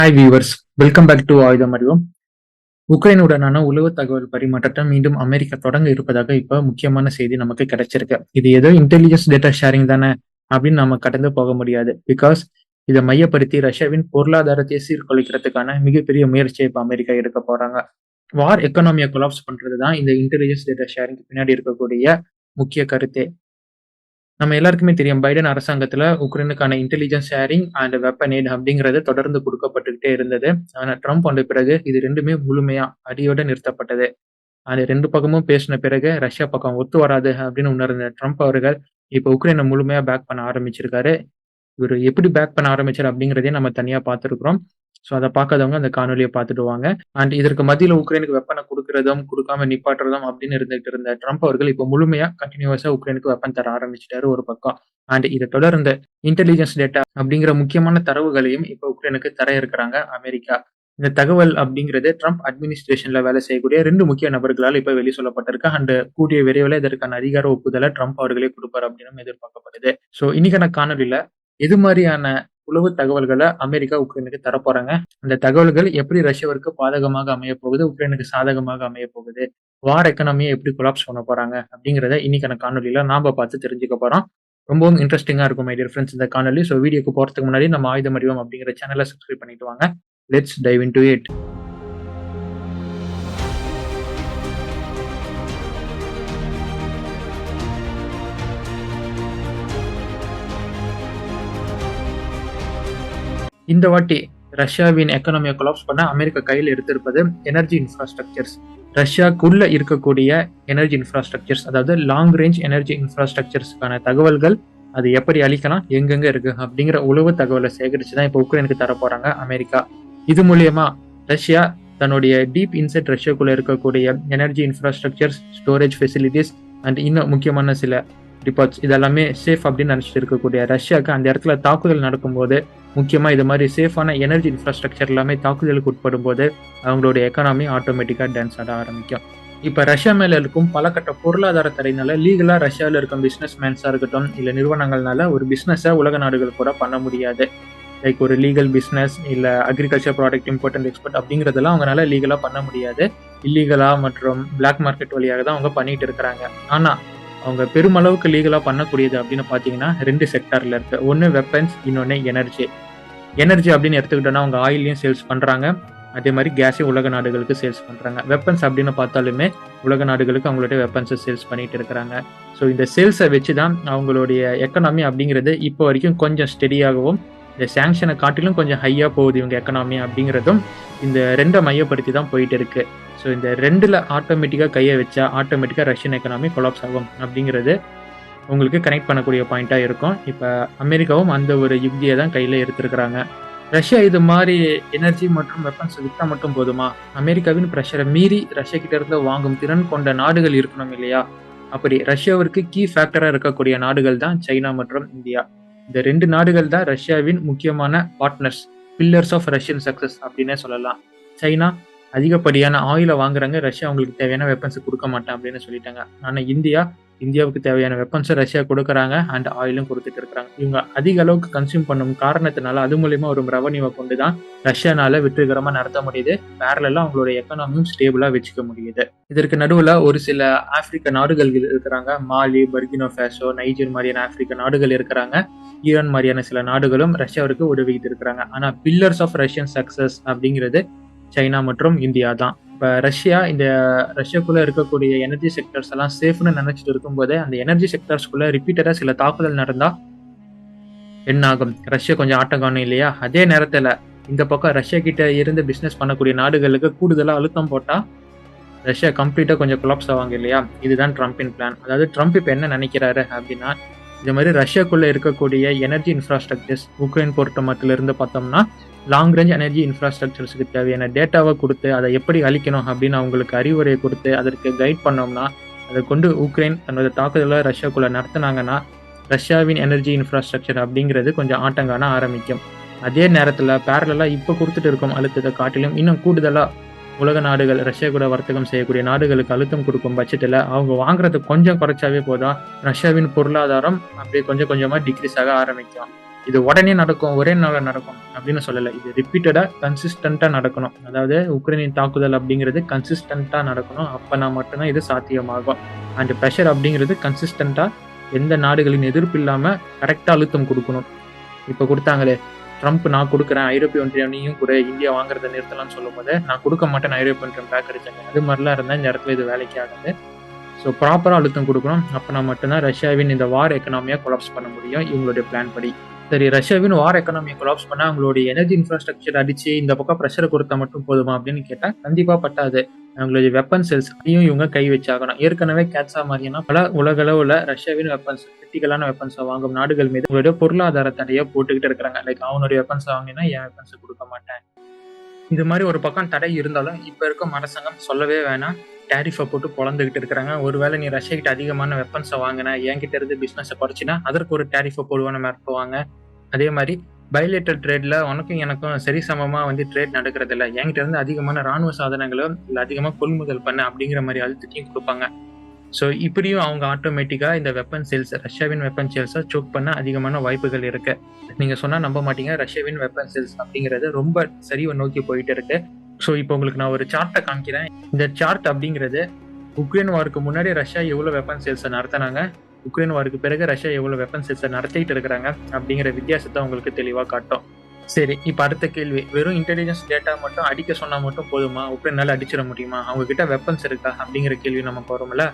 Hi viewers, welcome back to ஆயுதம் அறிவோம். உக்ரைனுடனான உளவு தகவல் பரிமாற்றத்தை மீண்டும் அமெரிக்கா தொடங்க இருப்பதாக இப்ப முக்கியமான செய்தி நமக்கு கிடைச்சிருக்கு. இது ஏதோ இன்டெலிஜென்ஸ் டேட்டா ஷேரிங் தானே அப்படின்னு நம்ம கடந்து போக முடியாது. பிகாஸ் இதை மையப்படுத்தி ரஷ்யாவின் பொருளாதாரத்தை சீர்குலைக்கிறதுக்கான மிகப்பெரிய முயற்சியை இப்ப அமெரிக்கா எடுக்க போறாங்க. வார் எக்கனாமியை கொலாப்ஸ் பண்றது தான் இந்த இன்டெலிஜென்ஸ் டேட்டா ஷேரிங் பின்னாடி இருக்கக்கூடிய முக்கிய கருத்தே. நம்ம எல்லாருக்குமே தெரியும், பைடன் அரசாங்கத்துல உக்ரைனுக்கான intelligence sharing and weapon aid அப்படிங்கிறது தொடர்ந்து கொடுக்கப்பட்டுக்கிட்டே இருந்தது. ஆனா ட்ரம்ப் வந்த பிறகு இது ரெண்டுமே முழுமையா அடியோட நிறுத்தப்பட்டது. அது ரெண்டு பக்கமும் பேசின பிறகு ரஷ்யா பக்கம் ஒத்து வராது அப்படின்னு உணர்ந்த ட்ரம்ப் அவர்கள் இப்ப உக்ரைனை முழுமையா பேக் பண்ண ஆரம்பிச்சிருக்காரு. இவர் எப்படி பேக் பண்ண ஆரம்பிச்சார் அப்படிங்கிறதையும் நம்ம தனியா பார்த்துருக்குறோம். ஸோ அதை பார்க்காதவங்க அந்த காணொலியை பார்த்துட்டு வாங்க. அண்ட் இதற்கு மத்தியில் உக்ரைனுக்கு வெப்பனை கொடுக்கறதும் கொடுக்காம நிப்பாட்டுறதும் அப்படின்னு இருந்துகிட்டு இருந்த ட்ரம்ப் அவர்கள் இப்போ முழுமையா கண்டினியூஸா உக்ரைனுக்கு வெப்பன் தர ஆரம்பிச்சிட்டாரு ஒரு பக்கம். அண்ட் இதை தொடர்ந்து இன்டெலிஜென்ஸ் டேட்டா அப்படிங்கிற முக்கியமான தரவுகளையும் இப்போ உக்ரைனுக்கு தர இருக்கிறாங்க அமெரிக்கா. இந்த தகவல் அப்படிங்கிறது ட்ரம்ப் அட்மினிஸ்ட்ரேஷன்ல வேலை செய்யக்கூடிய 2 முக்கிய நபர்களால் இப்ப வெளி சொல்லப்பட்டிருக்கு. அண்ட் கூடிய விரைவில் இதற்கான அதிகார ஒப்புதலை ட்ரம்ப் அவர்களே கொடுப்பார் அப்படின்னு எதிர்பார்க்கப்படுது. ஸோ இன்னைக்கான காணொலியில எது மாதிரியான உளவு தகவல்களை அமெரிக்கா உக்ரைனுக்கு தரப்போறாங்க, அந்த தகவல்கள் எப்படி ரஷ்யாவிற்கு பாதகமாக அமைய போகுது, உக்ரைனுக்கு சாதகமாக அமைய போகுது, வார் எக்கனாமியை எப்படி கொலாப்ஸ் பண்ண போறாங்க அப்படிங்கிறத இன்னைக்கான காணொலியில நாம பார்த்து தெரிஞ்சுக்க போறோம். ரொம்பவும் இன்ட்ரெஸ்டிங்கா இருக்கும் மை டியர் ஃப்ரெண்ட்ஸ் இந்த காணொலி. ஸோ வீடியோக்கு போறதுக்கு முன்னாடி நம்ம ஆயுதம் அறிவோம் அப்படிங்கிற சேனலை சப்ஸ்கிரைப் பண்ணிட்டு வாங்க. Let's dive into it. இந்த வாட்டி ரஷ்யாவின் எக்கனாமியை கொலாப்ஸ் பண்ண அமெரிக்கா கையில் எடுத்திருப்பது எனர்ஜி இன்ஃப்ராஸ்ட்ரக்சர்ஸ். ரஷ்யாக்குள்ள இருக்கக்கூடிய எனர்ஜி இன்ஃப்ராஸ்ட்ரக்சர்ஸ், அதாவது லாங் ரேஞ்ச் எனர்ஜி இன்ஃப்ராஸ்ட்ரக்சர்ஸ்க்கான தகவல்கள், அது எப்படி அழிக்கலாம், எங்கெங்க இருக்கு அப்படிங்கிற உளவு தகவலை சேகரிச்சு தான் இப்போ உக்ரைனுக்கு தர போறாங்க அமெரிக்கா. இது மூலியமா ரஷ்யா தன்னுடைய டீப் இன்சைட் ரஷ்யாக்குள்ள இருக்கக்கூடிய energy infrastructures, storage facilities and இன்னும் முக்கியமான சில டிபாட்ஸ் இதெல்லாமே சேஃப் அப்படின்னு நினைச்சிட்டு இருக்கக்கூடிய ரஷ்யாவுக்கு அந்த இடத்துல தாக்குதல் நடக்கும்போது, முக்கியமா இது மாதிரி சேஃபான எனர்ஜி இன்ஃப்ராஸ்ட்ரக்சர் எல்லாமே தாக்குதலுக்கு உட்படும் போது அவங்களுடைய எக்கானமி ஆட்டோமேட்டிக்கா டான்ஸ் ஆட ஆரம்பிக்கும். இப்ப ரஷ்யா மேல இருக்கும் பல கட்ட பொருளாதார தடையினால லீகலா ரஷ்யாவில் இருக்கும் பிசினஸ் மேன்ஸா இருக்கட்டும் இல்ல நிறுவனங்கள்னால ஒரு பிசினஸை உலக நாடுகள் கூட பண்ண முடியாது. லைக் ஒரு லீகல் பிசினஸ் இல்ல agriculture product import and export அப்படிங்கறதெல்லாம் அவங்களால லீகலா பண்ண முடியாது. இல்லீகலா மற்றும் பிளாக் மார்க்கெட் வழியாக தான் அவங்க பண்ணிட்டு இருக்கிறாங்க. ஆனா அவங்க பெருமளவுக்கு லீகலா பண்ணக்கூடியது அப்படின்னு பாத்தீங்கன்னா 2 செக்டார்ல இருக்கு. ஒன்னு வெப்பன்ஸ், இன்னொன்னு எனர்ஜி. எனர்ஜி அப்படின்னு எடுத்துக்கிட்டோம்னா அவங்க ஆயிலையும் சேல்ஸ் பண்றாங்க, அதே மாதிரி கேஸையும் உலக நாடுகளுக்கு சேல்ஸ் பண்றாங்க. வெப்பன்ஸ் அப்படின்னு பார்த்தாலுமே உலக நாடுகளுக்கு அவங்களுடைய வெப்பன்ஸை சேல்ஸ் பண்ணிட்டு இருக்கிறாங்க. ஸோ இந்த சேல்ஸை வச்சுதான் அவங்களுடைய எக்கனாமி அப்படிங்கிறது இப்போ வரைக்கும் கொஞ்சம் ஸ்டெடியாகவும், இந்த சாங்ஷனை காட்டிலும் கொஞ்சம் ஹையா போகுது இவங்க எக்கனாமி அப்படிங்கிறதும் இந்த 2 மையப்படுத்தி தான் போயிட்டு இருக்கு. ஸோ இந்த 2ல் ஆட்டோமேட்டிக்காக கையை வச்சா ஆட்டோமேட்டிக்காக ரஷ்யன் எக்கனாமி கொலாப்ஸ் ஆகும் அப்படிங்கிறது உங்களுக்கு கனெக்ட் பண்ணக்கூடிய பாயிண்டாக இருக்கும். இப்போ அமெரிக்காவும் அந்த ஒரு யுக்தியை தான் கையில் எடுத்திருக்கிறாங்க. ரஷ்யா இது மாதிரி எனர்ஜி மற்றும் வெப்பன்ஸ் விற்றா மட்டும் போதுமா? அமெரிக்காவின் ப்ரெஷரை மீறி ரஷ்யா கிட்ட இருந்து வாங்கும் திறன் கொண்ட நாடுகள் இருக்கணும் இல்லையா? அப்படி ரஷ்யாவிற்கு கீ ஃபேக்டராக இருக்கக்கூடிய நாடுகள் தான் சைனா மற்றும் இந்தியா. இந்த 2 நாடுகள் தான் ரஷ்யாவின் முக்கியமான partners, pillars of Russian success அப்படின்னே சொல்லலாம். சைனா அதிகப்படியான ஆயிலை வாங்குறாங்க, ரஷ்யா அவங்களுக்கு தேவையான வெப்பன்ஸ் கொடுக்க மாட்டேன் அப்படின்னு சொல்லிட்டாங்க. ஆனா இந்தியாவுக்கு தேவையான வெப்பன்ஸை ரஷ்யா கொடுக்குறாங்க அண்ட் ஆயிலும் கொடுத்துட்டு இருக்கிறாங்க. இவங்க அதிக அளவுக்கு கன்சியூம் பண்ணும் காரணத்தினால அது மூலியமா ஒரு ரெவன்யூவை கொண்டு தான் ரஷ்யானால வெற்றிகரமா நடத்த முடியுது. பேரலா அவங்களோட எக்கனாமியும் ஸ்டேபிளா வச்சுக்க முடியுது. இதற்கு நடுவுல ஒரு சில ஆப்பிரிக்க நாடுகள் இருக்கிறாங்க. மாலி, பர்கினோ ஃபேசோ, நைஜர் மாதிரியான ஆப்பிரிக்க நாடுகள் இருக்கிறாங்க. ஈரான் மாதிரியான சில நாடுகளும் ரஷ்யாவிற்கு உதவிட்டு இருக்கிறாங்க. ஆனா பில்லர்ஸ் ஆஃப் ரஷ்யன் சக்சஸ் அப்படிங்கிறது சைனா மற்றும் இந்தியா தான். இப்போ ரஷ்யாக்குள்ள இருக்கக்கூடிய எனர்ஜி செக்டர்ஸ் எல்லாம் சேஃப்னு நினைச்சிட்டு இருக்கும்போதே அந்த எனர்ஜி செக்டர்ஸ்குள்ள ரிப்பீட்டடா சில தாக்குதல் நடந்தா என்ன ஆகும்? ரஷ்யா கொஞ்சம் ஆட்டம் காணும் இல்லையா? அதே நேரத்துல இந்த பக்கம் ரஷ்யா கிட்ட இருந்து பிசினஸ் பண்ணக்கூடிய நாடுகளுக்கு கூடுதலா அழுத்தம் போட்டா ரஷ்யா கம்ப்ளீட்டா கொஞ்சம் கொலாப்ஸ் ஆவாங்க இல்லையா? இதுதான் ட்ரம்பின் பிளான். அதாவது ட்ரம்ப் இப்ப என்ன நினைக்கிறாரு அப்படின்னா, இது மாதிரி ரஷ்யாக்குள்ள இருக்கக்கூடிய எனர்ஜி இன்ஃப்ராஸ்ட்ரக்சர்ஸ் உக்ரைன் போர்ட் மத்தியில இருந்து பார்த்தோம்னா லாங் ரேஞ்ச் எனர்ஜி இன்ஃப்ராஸ்ட்ரக்சர்ஸுக்கு தேவையான டேட்டாவை கொடுத்து அதை எப்படி அழிக்கணும் அப்படின்னு அவங்களுக்கு அறிவுரையை கொடுத்து அதற்கு கைட் பண்ணோம்னா, அதை கொண்டு உக்ரைன் தன்னோட தாக்குதலை ரஷ்யாக்குள்ள நடத்தினாங்கன்னா ரஷ்யாவின் எனர்ஜி இன்ஃப்ராஸ்ட்ரக்சர் அப்படிங்கிறது கொஞ்சம் ஆட்டங்கான ஆரம்பிக்கும். அதே நேரத்தில் பேரலா இப்போ கொடுத்துட்டு இருக்கும் அழுத்தத்தை காட்டிலும் இன்னும் கூடுதலா உலக நாடுகள் ரஷ்யா கூட வர்த்தகம் செய்யக்கூடிய நாடுகளுக்கு அழுத்தம் கொடுக்கும் பட்சத்தில் அவங்க வாங்குறது கொஞ்சம் குறைச்சாவே போதும், ரஷ்யாவின் பொருளாதாரம் அப்படியே கொஞ்சம் கொஞ்சமா டிக்ரீஸ் ஆக ஆரம்பிக்கும். இது உடனே நடக்கும், ஒரே நாள்ல நடக்கும் அப்படின்னு சொல்லல. இது ரிப்பீட்டடா கன்சிஸ்டன்ட்டா நடக்கணும். அதாவது உக்ரைனின் தாக்குதல் அப்படிங்கிறது கன்சிஸ்டன்ட்டா நடக்கணும். அப்பனா மட்டும்தான் இது சாத்தியமாகும். அண்ட் பிரஷர் அப்படிங்கிறது கன்சிஸ்டன்ட்டா எந்த நாடுகளின் எதிர்ப்பு இல்லாம கரெக்டா அழுத்தம் குடுக்கணும். இப்ப குடுத்தாங்களே, ட்ரம்ப் நான் குடுக்குறேன், ஐரோப்பிய ஒன்றியம் நீயும் குடு, இந்தியா வாங்குறத நிறுத்தலாம்னு சொல்லும்போது, நான் குடுக்க மாட்டேன்னு ஐரோப்பிய ஒன்றியம் பேக் அடிச்சாங்க. அது மாரிலாம் இருந்தா இந்த இடத்துல இது வேலைக்கு ஆகாது. ஸோ ப்ராப்பரா அழுத்தம் குடுக்கணும். அப்பனா மட்டும்தான் ரஷ்யாவின் இந்த வார் எக்கனாமிய கொலாப்ஸ் பண்ண முடியும் இவங்களுடைய பிளான் படி. சரி, ரஷ்யாவின் வார் எக்கனாமிய கொலாப்ஸ் பண்ணா அவங்களுடைய எனர்ஜி இன்ஃப்ராஸ்ட்ரக்சர் அடிச்சு இந்த பக்கம் பிரஷர் குடுத்தா மட்டும் போதுமா அப்படின்னு கேட்டா, கண்டிப்பா பத்தாது. அவங்களுடைய வெப்பன் செல்ஸ் அதையும் இவங்க கை வச்சாகணும். ஏற்கனவே கேட்ஸா மாரியான பல உலகளவுல ரஷ்யாவின் வெப்பன்ஸ் கிரிட்டிக்கலான வெப்பன்ஸை வாங்கும் நாடுகள் மீது அவங்களுடைய பொருளாதார தடையை போட்டுக்கிட்டு இருக்கிறாங்க. லைக் அவனுடைய வெப்பன்ஸ் வாங்கினா என் வெப்பன்ஸ் கொடுக்க மாட்டேன். இது மாதிரி ஒரு பக்கம் தடை இருந்தாலும் இப்ப இருக்கும் அரசாங்கம் சொல்லவே வேணாம், டேரிஃபை போட்டு பொழந்துகிட்டு இருக்கிறாங்க. ஒருவேளை நீ ரஷ்யா கிட்ட அதிகமான வெப்பன்ஸை வாங்கின, என்கிட்ட இருந்து பிசினஸை குறைச்சினா அதற்கு ஒரு டேரிஃபை போடுவான்னு மிரட்டுவாங்க. அதே மாதிரி பைலேட்டர் ட்ரேட்ல உனக்கும் எனக்கும் சரிசமமா ட்ரேட் நடக்கிறது இல்ல, என்கிட்ட இருந்து அதிகமான ராணுவ சாதனங்களும் இல்ல அதிகமா கொள்முதல் பண்ண அப்படிங்கிற மாதிரி அழுத்தத்தையும் கொடுப்பாங்க. ஸோ இப்படியும் அவங்க ஆட்டோமேட்டிக்கா இந்த வெப்பன் சேல்ஸ், ரஷ்யாவின் வெப்பன் சேல்ஸை சோக் பண்ண அதிகமான வாய்ப்புகள் இருக்கு. நீங்க சொன்னா நம்ப மாட்டீங்க, ரஷ்யாவின் வெப்பன் சேல்ஸ் அப்படிங்கிறது ரொம்ப சரிவை நோக்கி போயிட்டு இருக்கு. ஸோ இப்போ உங்களுக்கு நான் ஒரு சார்ட்டை காமிக்கிறேன். இந்த சார்ட் அப்படிங்கிறது உக்ரைன் வாருக்கு முன்னாடி ரஷ்யா எவ்வளவு வெப்பன் சேல்ஸை நடத்தினாங்க, உக்ரைன் வாருக்கு பிறகு ரஷ்யா எவ்வளவு வெப்பன் சேல்ஸை நடத்திட்டு இருக்கிறாங்க அப்படிங்கிற வித்தியாசத்தை உங்களுக்கு தெளிவா காட்டும். சரி, இப்ப அடுத்த கேள்வி, வெறும் இன்டெலிஜென்ஸ் டேட்டா மட்டும் அடிக்க சொன்னா மட்டும் போதுமா, உக்ரைனால அடிச்சிட முடியுமா, அவங்க கிட்ட வெப்பன்ஸ் இருக்கா அப்படிங்கிற கேள்வி நமக்கு வரும்ல.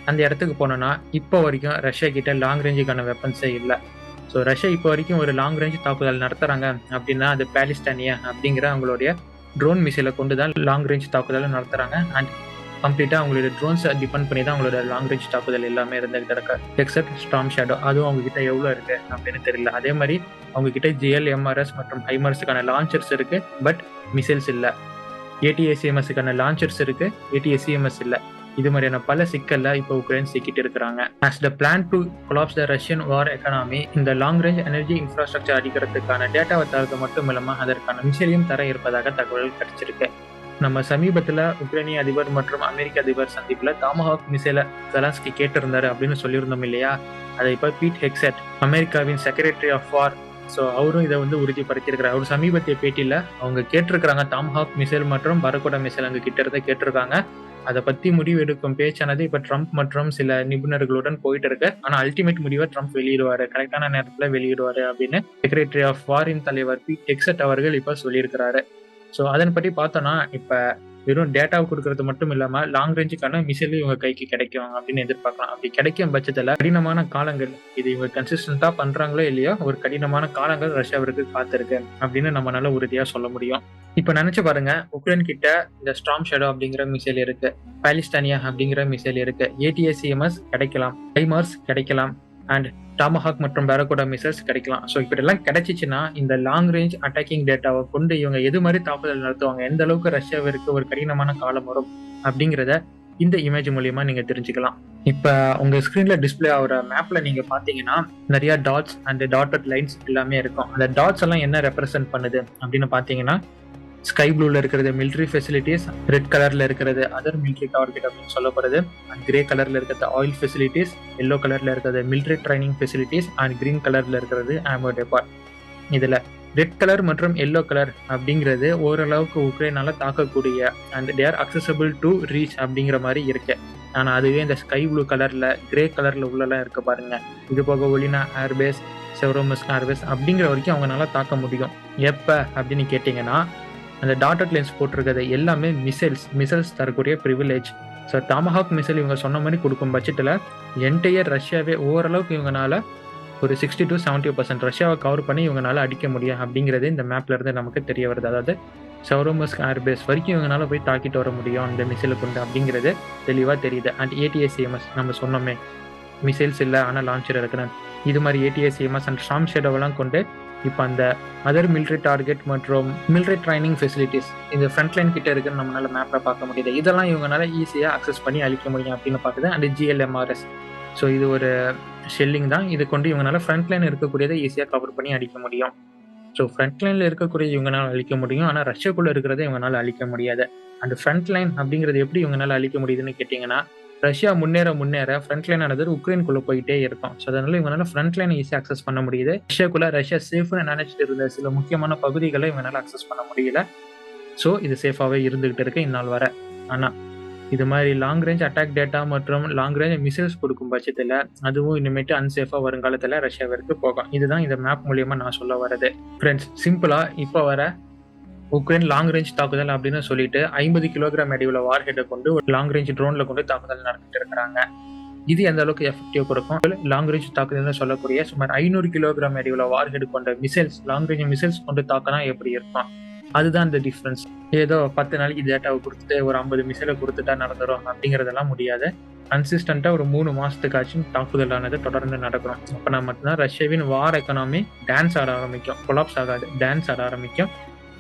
அந்த இடத்துக்கு போனோம்னா இப்போ வரைக்கும் ரஷ்யா கிட்ட லாங் ரேஞ்சுக்கான வெப்பன்ஸே இல்லை. ஸோ ரஷ்யா இப்போ வரைக்கும் ஒரு லாங் ரேஞ்ச் தாக்குதல் நடத்துறாங்க அப்படின்னா அது பாலிஸ்டானியா அப்படிங்கிற அவங்களுடைய ட்ரோன் மிசைலை கொண்டு தான் லாங் ரேஞ்ச் தாக்குதல் நடத்துறாங்க. அண்ட் கம்ப்ளீட்டா அவங்களுடைய ட்ரோன்ஸை டிபெண்ட் பண்ணி தான் அவங்களோட லாங் ரேஞ்ச் தாக்குதல் எல்லாமே இருந்துகிட்டு இருக்கு. எக்ஸப்ட் ஸ்டார்ம் ஷேடோ, அதுவும் அவங்க கிட்ட எவ்வளவு இருக்கு அப்படின்னு தெரியல. அதே மாதிரி அவங்க கிட்ட GLMRS மற்றும் ஹைமர்ஸுக்கான லான்ச்சர்ஸ் இருக்கு, பட் மிசைல்ஸ் இல்ல. ATACMSக்கான லான்ச்சர்ஸ் இருக்கு, ATACMS இல்ல. இது மாதிரியான பல சிக்கல்ல இப்போ உக்ரைன் சிக்கிட்டு இருக்கிறாங்க. As the plan to collapse the Russian war economy, இந்த லாங் ரேஞ்ச் எனர்ஜி இன்ஃப்ராஸ்ட்ரக்சர் அடிக்கிறதுக்கான டேட்டாவை தரது மட்டும் இல்லாம அதற்கான மிசைலையும் தர இருப்பதாக தகவல் கிடைச்சிருக்கு. நம்ம சமீபத்துல உக்ரைனிய அதிபர் மற்றும் அமெரிக்க அதிபர் சந்திப்புல டாமஹாக் மிசைலை ஜெலன்ஸ்கி கேட்டிருந்தாரு அப்படின்னு சொல்லியிருந்தோம் இல்லையா. அதை இப்ப பீட் ஹெக்ஸெட், அமெரிக்காவின் செக்ரட்டரி ஆஃப் வார், ஸோ அவரும் இதை உறுதிப்படுத்தியிருக்கிறார். அவர் சமீபத்திய பேட்டியில அவங்க கேட்டிருக்கிறாங்க, டாமஹாக் மிசைல் மற்றும் பரகோடா மிசைல் அங்க கிட்ட இருந்து கேட்டிருக்காங்க. அதை பத்தி முடிவு எடுக்கும் பேச்சானது இப்ப ட்ரம்ப் மற்றும் சில நிபுணர்களுடன் போயிட்டு இருக்கு. ஆனா அல்டிமேட் முடிவை ட்ரம்ப் வெளியிடுவாரு, கரெக்டான நேரத்துல வெளியிடுவாரு அப்படின்னு செக்ரட்டரி ஆஃப் வாரின் தலைவர் பீட் ஹெக்ஸெட் அவர்கள் இப்ப சொல்லியிருக்கிறாரு. ஸோ அதன்படி பார்த்தோம்னா இப்ப வெறும் டேட்டாவை கொடுக்கறது மட்டும் இல்லாம லாங் ரேஞ்சுக்கான மிசைல் இவங்க கைக்கு கிடைக்கும் அப்படின்னு எதிர்பார்க்கலாம். அப்படி கிடைக்கும் பட்சத்துல கடினமான காலங்கள், இது இவங்க கன்சிஸ்டன்டா பண்றாங்களோ இல்லையோ, ஒரு கடினமான காலங்கள் ரஷ்யாவிற்கு காத்திருக்கு அப்படின்னு நம்மளால உறுதியா சொல்ல முடியும். இப்ப நினைச்சு பாருங்க, உக்ரைன் கிட்ட இந்த ஸ்டார்ம் ஷேடோ அப்படிங்கிற மிசைல் இருக்கு, பாலிஸ்டானியா அப்படிங்கிற மிசைல் இருக்கு, ATACMS கிடைக்கலாம், ஹைமார்ஸ் கிடைக்கலாம், அண்ட் டாமஹாக் மற்றும் பரகோடா மிசைல்ஸ் கிடைக்கலாம். ஸோ இப்படி எல்லாம் கிடைச்சிச்சுன்னா இந்த லாங் ரேஞ்ச் அட்டாக்கிங் டேட்டாவை கொண்டு இவங்க எது மாதிரி தாக்குதல் நடத்துவாங்க, எந்த அளவுக்கு ரஷ்யாவிற்கு ஒரு கடினமான காலம் வரும் அப்படிங்கிறத இந்த இமேஜ் மூலியமா நீங்க தெரிஞ்சுக்கலாம். இப்ப உங்க ஸ்கிரீன்ல டிஸ்பிளே ஆகிற மேப்ல நீங்க பாத்தீங்கன்னா நிறைய டாட்ஸ் அண்ட் டாட்டட் லைன்ஸ் எல்லாமே இருக்கும். அந்த டாட்ஸ் எல்லாம் என்ன ரெப்ரசென்ட் பண்ணுது அப்படின்னு பாத்தீங்கன்னா, ஸ்கை ப்ளூல இருக்கிறது மிலிட்ரி ஃபெசிலிட்டிஸ், ரெட் கலர்ல இருக்கிறது அதர் மிலிட்ரி டார்கெட் அப்படின்னு சொல்லப்படுது, அண்ட் கிரே கலர்ல இருக்கிறது ஆயில் ஃபெசிலிட்டிஸ், எல்லோ கலர்ல இருக்கிறது military training facilities, and green கலர்ல இருக்கிறது ஆமோ டெபாட். இதுல ரெட் கலர் மற்றும் எல்லோ கலர் அப்படிங்கிறது ஓரளவுக்கு உக்ரைனால தாக்கக்கூடிய and they are accessible to reach அப்படிங்கிற மாதிரி இருக்கு. ஆனா அதுவே இந்த ஸ்கை ப்ளூ கலர்ல கிரே கலர்ல உள்ளலாம் இருக்கு பாருங்க, இது போக ஒலினா ஏர்பேஸ், செவரோமஸ்க் ஏர்பேஸ் அப்படிங்கிற வரைக்கும் அவங்களால தாக்க முடியும். எப்ப அப்படின்னு கேட்டீங்கன்னா, அந்த டாட்டட் லைன்ஸ் போட்டிருக்கிறது எல்லாமே மிசைல்ஸ் தரக்கூடிய ப்ரிவிலேஜ். ஸோ டாமஹாக் மிசைல் இவங்க சொன்ன மாதிரி கொடுக்கும் பட்சத்தில் என்டையர் ரஷ்யாவே ஓரளவுக்கு இவங்கனால ஒரு 60 to 70% ரஷ்யாவை கவர் பண்ணி இவங்கனால அடிக்க முடியும் அப்படிங்கிறது இந்த மேப்ல இருந்து நமக்கு தெரிய வருது. அதாவது செவரோமஸ்க் ஏர்பேஸ் வரைக்கும் இவங்கனால போய் தாக்கிட்டு வர முடியும் அந்த மிசைலை கொண்டு அப்படிங்கிறது தெளிவாக தெரியுது. அண்ட் ATACMS நம்ம சொன்னோமே, மிசைல்ஸ் இல்லை ஆனால் லான்ச்சர் இருக்கிறேன், இது மாதிரி ATACMS அண்ட் ஸ்டார்ம் ஷேடோவெல்லாம் கொண்டு இப்போ அந்த அதர் மிலிட்ரி டார்கெட் மற்றும் மிலிட்ரி ட்ரைனிங் ஃபெசிலிட்டிஸ் இந்த ஃப்ரண்ட் லைன் கிட்ட இருக்குன்னு நம்மளால மேப்ல பார்க்க முடியுது. இதெல்லாம் இவங்களால ஈஸியாக அக்சஸ் பண்ணி அழிக்க முடியும் அப்படின்னு பார்க்குது. அண்ட் GLMRS, ஸோ இது ஒரு ஷெல்லிங் தான், இது கொண்டு இவங்களால ஃப்ரண்ட் லைன் இருக்கக்கூடியதை ஈஸியாக கவர் பண்ணி அழிக்க முடியும். ஸோ ஃப்ரண்ட் லைன்ல இருக்கக்கூடிய இவங்களால அழிக்க முடியும், ஆனால் ரஷ்யாக்குள்ள இருக்கிறத இவங்களால அழிக்க முடியாது. அந்த ஃப்ரண்ட் லைன் அப்படிங்கிறது எப்படி இவங்களால அழிக்க முடியுதுன்னு கேட்டிங்கன்னா, ரஷ்யா முன்னேற ஃப்ரண்ட் லைன் ஆனது உக்ரைனுக்குள்ள போயிட்டே இருக்கும். ஸோ அதனால இவங்களால ஃப்ரண்ட் லைனை ஈஸியா அக்சஸ் பண்ண முடியுது. ரஷ்யா சேஃப்னு நினைச்சிட்டு இருந்த சில முக்கியமான பகுதிகளை இவங்களால அக்சஸ் பண்ண முடியல. ஸோ இது சேஃபாவே இருந்துகிட்டு இருக்கு இந்நாள் வரை. ஆனா இது மாதிரி லாங் ரேஞ்ச் அட்டாக் டேட்டா மற்றும் லாங் ரேஞ்ச் மிசைல்ஸ் கொடுக்கும் பட்சத்துல அதுவும் இனிமேட்டு அன்சேஃபா வருங்காலத்துல ரஷ்யாவிற்கு போகும். இதுதான் இந்த மேப் மூலியமா நான் சொல்ல வரது. ஃப்ரெண்ட்ஸ், சிம்பிளா இப்ப வர உக்ரைன் லாங் ரேஞ்ச் தாக்குதல் அப்படின்னு சொல்லிட்டு 50 கிலோகிராம் எடை உள்ள வார்ஹெட்டை கொண்டு ஒரு லாங் ரேஞ்ச் ட்ரோன்ல கொண்டு தாக்குதல் நடத்திட்டு இருக்கிறாங்க. இது எந்த அளவுக்கு எஃபெக்டிவ் கொடுக்கும்? லாங் ரேஞ்ச் தாக்குதல் சொல்லக்கூடிய சுமார் 500 கிலோகிராம் எடை உள்ள வார்ஹெட் கொண்ட மிசைல்ஸ், லாங் ரேஞ்ச் மிசைல்ஸ் கொண்டு தாக்கினா எப்படி இருக்கும்? அதுதான் இந்த டிஃபரன்ஸ். ஏதோ 10 நாளைக்கு டேட்டாவை கொடுத்துட்டு ஒரு 50 மிசைலை கொடுத்துட்டா நடந்துரும் அப்படிங்கறதெல்லாம் முடியாது. கன்சிஸ்டண்டா ஒரு 3 மாசத்துக்காச்சும் தாக்குதலானது தொடர்ந்து நடக்கணும். அப்ப மட்டும்தான் ரஷ்யாவின் வார் எக்கனாமி டான்ஸ் ஆட ஆரம்பிக்கும். கொலாப்ஸ் ஆகாது, டான்ஸ் ஆட ஆரம்பிக்கும்.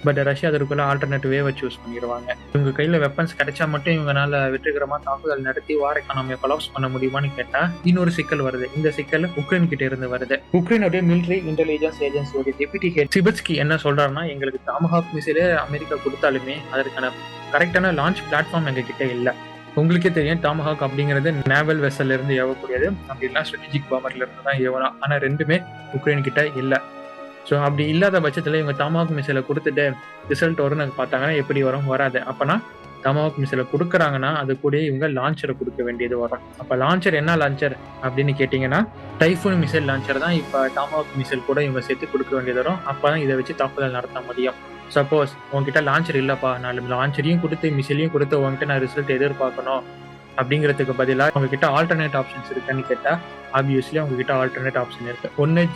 பட் ரஷ்யா அதற்குள்ள ஆல்டர்னேட்டிவ் வேவை சூஸ் பண்ணிடுவாங்க. இவங்க கையில வெப்பன்ஸ் கிடைச்சா மட்டும் இவங்கனால வெற்றிகரமா தாக்குதல் நடத்தி வார் எக்கானமியை கொலாப்ஸ் பண்ண முடியுமான்னு கேட்டா இன்னொரு சிக்கல் வருது. இந்த சிக்கல் உக்ரைன் கிட்ட இருந்து வருது. உக்ரைனுடைய மிலிட்டரி இன்டெலிஜென்ஸ் ஏஜென்சியோட டெபியூட்டி ஹெட் சிபிட்ஸ்கி என்ன சொல்றாருன்னா, எங்களுக்கு டாமஹாக் மிசைலே அமெரிக்கா கொடுத்தாலுமே அதற்கான கரெக்டான லான்ச் பிளாட்ஃபார்ம் எங்க கிட்ட இல்ல. உங்களுக்கே தெரியும், டாமஹாக் அப்படிங்கிறது நேவல் வெசல்ல இருந்து ஏவக்கூடியது, அப்படின்னா ஸ்ட்ராட்டஜிக் பாம்பர்ல இருந்து தான் ஏவலாம். ஆனா ரெண்டுமே உக்ரைன் கிட்ட இல்ல. ஸோ அப்படி இல்லாத பட்சத்தில் இவங்க டாமஹாக் மிசைலை கொடுத்துட்டு ரிசல்ட் வரும்னு பார்த்தாங்கன்னா எப்படி வரும்? வராது. அப்போனா டாமஹாக் மிசைலை கொடுக்குறாங்கன்னா அது கூட இவங்க லான்ச்சரை கொடுக்க வேண்டியது வரும். அப்போ லான்ச்சர் என்ன லான்ச்சர் அப்படின்னு கேட்டிங்கன்னா, டைஃபூன் மிசைல் லான்ச்சர் தான் இப்போ டாமஹாக் மிசைல் கூட இவங்க சேர்த்து கொடுக்க வேண்டியது வரும். அப்போ தான் இதை வச்சு தாக்குதல் நடத்த முடியும். சப்போஸ் உங்ககிட்ட லான்ச்சர் இல்லைப்பா, நான் லான்ச்சரையும் கொடுத்து மிசைலையும் கொடுத்து உங்ககிட்ட நான் ரிசல்ட் எதிர்பார்க்கணும் அப்படிங்கிறதுக்கு பதிலாக உங்ககிட்ட ஆல்டர்னேட் ஆப்ஷன்ஸ் இருக்குன்னு கேட்டால் ஆப்வியஸ்லி உங்ககிட்ட ஆல்டர்னேட் ஆப்ஷன் இருக்கு. ஒன்று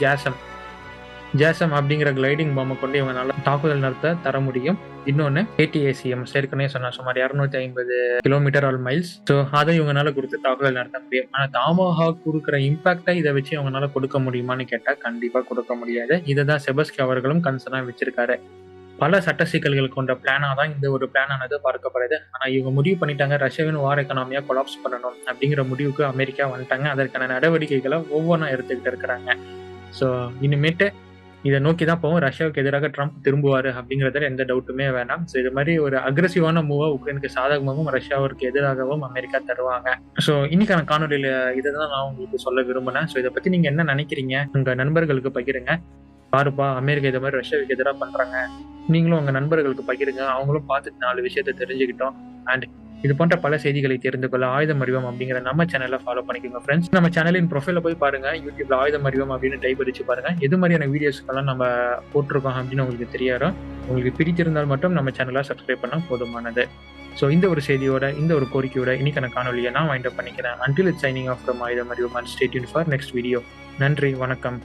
ஜேசம் அப்படிங்கிற கிளைடிங் பாம்பை கொண்டு இவங்களால தாக்குதல் நடத்த தர முடியும். இன்னொன்னு ATACM, ஏற்கனவே சொன்னா சுமார் 250 கிலோமீட்டர் ஆல் மைல்ஸ். ஸோ அதை இவங்களால கொடுத்து தாக்குதல் நடத்த முடியும். ஆனா டாமஹாக் கொடுக்குற இம்பாக்டை இதை வச்சு இவங்களால கொடுக்க முடியுமான்னு கேட்டா கண்டிப்பா கொடுக்க முடியாது. இதை தான் செபஸ்கி அவர்களும் கன்சர்னா வச்சிருக்காரு. பல சட்ட சிக்கல்கள் கொண்ட பிளானா தான் இந்த ஒரு பிளான் ஆனது பார்க்கப்படுது. ஆனா இவங்க முடிவு பண்ணிட்டாங்க, ரஷ்யாவின் வார் எக்கனாமியா கொலாப்ஸ் பண்ணணும் அப்படிங்கிற முடிவுக்கு அமெரிக்கா வந்துட்டாங்க. அதற்கான நடவடிக்கைகளை ஒவ்வொன்றா எடுத்துக்கிட்டு இருக்கிறாங்க. ஸோ இனிமேட்டு இதை நோக்கி தான் போவோம். ரஷ்யாவுக்கு எதிராக ட்ரம்ப் திரும்புவாரு அப்படிங்கிறதுல எந்த டவுட்டுமே வேணாம். ஸோ இது மாதிரி ஒரு அக்ரெசிவான மூவா உக்ரைனுக்கு சாதகமாகவும் ரஷ்யாவிற்கு எதிராகவும் அமெரிக்கா தருவாங்க. ஸோ இன்னைக்கான காணொலியில இதை தான் நான் உங்களுக்கு சொல்ல விரும்பினேன். ஸோ இதை பத்தி நீங்க என்ன நினைக்கிறீங்க? உங்க நண்பர்களுக்கு பகிருங்க. பாருப்பா, அமெரிக்கா இதை மாதிரி ரஷ்யாவுக்கு எதிராக பண்றாங்க, நீங்களும் உங்க நண்பர்களுக்கு பகிருங்க. அவங்களும் பார்த்துட்டு 4 விஷயத்தை தெரிஞ்சுக்கிட்டோம். அண்ட் இது போன்ற பல செய்திகளை தெரிந்து கொள்ள ஆயுதம் அறிவோம் அப்படிங்கிற நம்ம சேனலை ஃபாலோ பண்ணிக்கோங்க ஃப்ரெண்ட்ஸ். நம்ம சேனலின் ப்ரொஃபைல போய் பாருங்க. யூடியூப்ல ஆயுதம் அறிவோம் அப்படின்னு டைப் அடிச்சு பாருங்க. எது மாதிரியான வீடியோஸ்க்கெல்லாம் நம்ம போட்டிருக்கோம் அப்படின்னு உங்களுக்கு தெரியாரும். உங்களுக்கு பிடித்திருந்தால் மட்டும் நம்ம சேனலை சப்ஸ்கிரைப் பண்ண போதுமானது. ஸோ இந்த ஒரு செய்தியோட, இந்த ஒரு கோரிக்கையோட இன்னைக்கான காணொலியை நான் வைண்ட் அப் பண்ணிக்கிறேன். Until it's signing off from ஆயுதம் அறிவோம் and stay tuned for next video. நன்றி, வணக்கம்.